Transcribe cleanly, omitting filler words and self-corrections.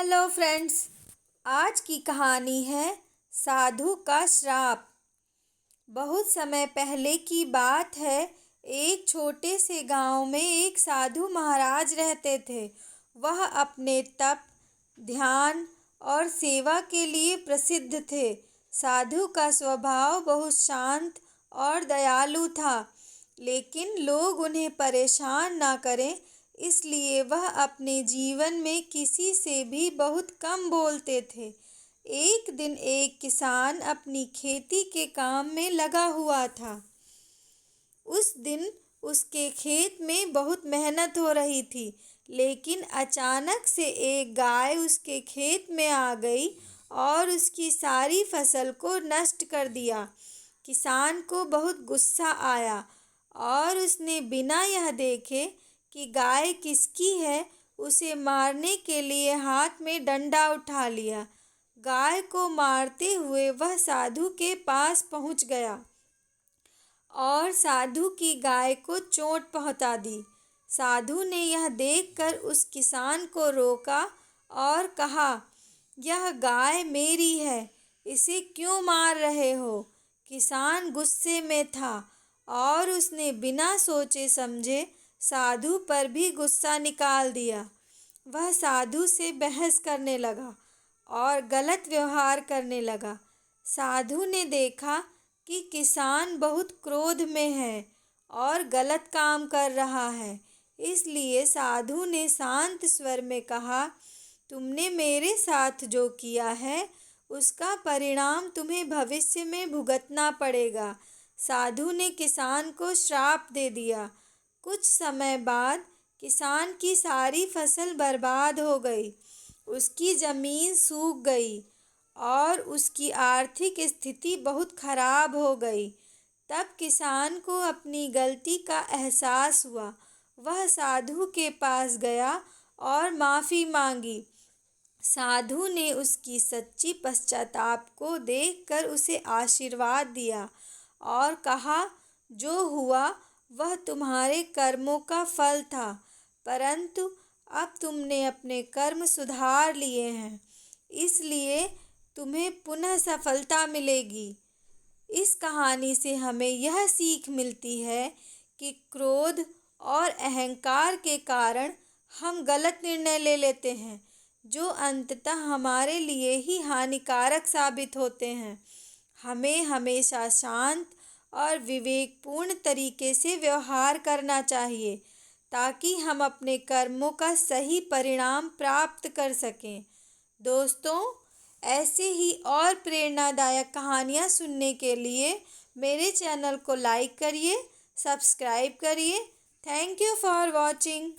Hello friends, आज की कहानी है साधु का श्राप। बहुत समय पहले की बात है। एक छोटे से गांव में एक साधु महाराज रहते थे। वह अपने तप, ध्यान और सेवा के लिए प्रसिद्ध थे। साधु का स्वभाव बहुत शांत और दयालु था, लेकिन लोग उन्हें परेशान ना करें इसलिए वह अपने जीवन में किसी से भी बहुत कम बोलते थे। एक दिन एक किसान अपनी खेती के काम में लगा हुआ था। उस दिन उसके खेत में बहुत मेहनत हो रही थी, लेकिन अचानक से एक गाय उसके खेत में आ गई और उसकी सारी फसल को नष्ट कर दिया। किसान को बहुत गुस्सा आया और उसने बिना यह देखे कि गाय किसकी है, उसे मारने के लिए हाथ में डंडा उठा लिया। गाय को मारते हुए वह साधु के पास पहुंच गया और साधु की गाय को चोट पहुंचा दी। साधु ने यह देखकर उस किसान को रोका और कहा, यह गाय मेरी है, इसे क्यों मार रहे हो? किसान गुस्से में था और उसने बिना सोचे समझे साधु पर भी गुस्सा निकाल दिया। वह साधु से बहस करने लगा और गलत व्यवहार करने लगा। साधु ने देखा कि किसान बहुत क्रोध में है और गलत काम कर रहा है, इसलिए साधु ने शांत स्वर में कहा, तुमने मेरे साथ जो किया है उसका परिणाम तुम्हें भविष्य में भुगतना पड़ेगा। साधु ने किसान को श्राप दे दिया। कुछ समय बाद किसान की सारी फसल बर्बाद हो गई, उसकी जमीन सूख गई और उसकी आर्थिक स्थिति बहुत खराब हो गई। तब किसान को अपनी गलती का एहसास हुआ। वह साधु के पास गया और माफ़ी मांगी। साधु ने उसकी सच्ची पश्चाताप को देखकर उसे आशीर्वाद दिया और कहा, जो हुआ वह तुम्हारे कर्मों का फल था, परंतु अब तुमने अपने कर्म सुधार लिए हैं, इसलिए तुम्हें पुनः सफलता मिलेगी। इस कहानी से हमें यह सीख मिलती है कि क्रोध और अहंकार के कारण हम गलत निर्णय ले लेते हैं, जो अंततः हमारे लिए ही हानिकारक साबित होते हैं। हमें हमेशा शांत और विवेकपूर्ण तरीके से व्यवहार करना चाहिए, ताकि हम अपने कर्मों का सही परिणाम प्राप्त कर सकें। दोस्तों, ऐसे ही और प्रेरणादायक कहानियाँ सुनने के लिए मेरे चैनल को लाइक करिए, सब्सक्राइब करिए। Thank you for watching.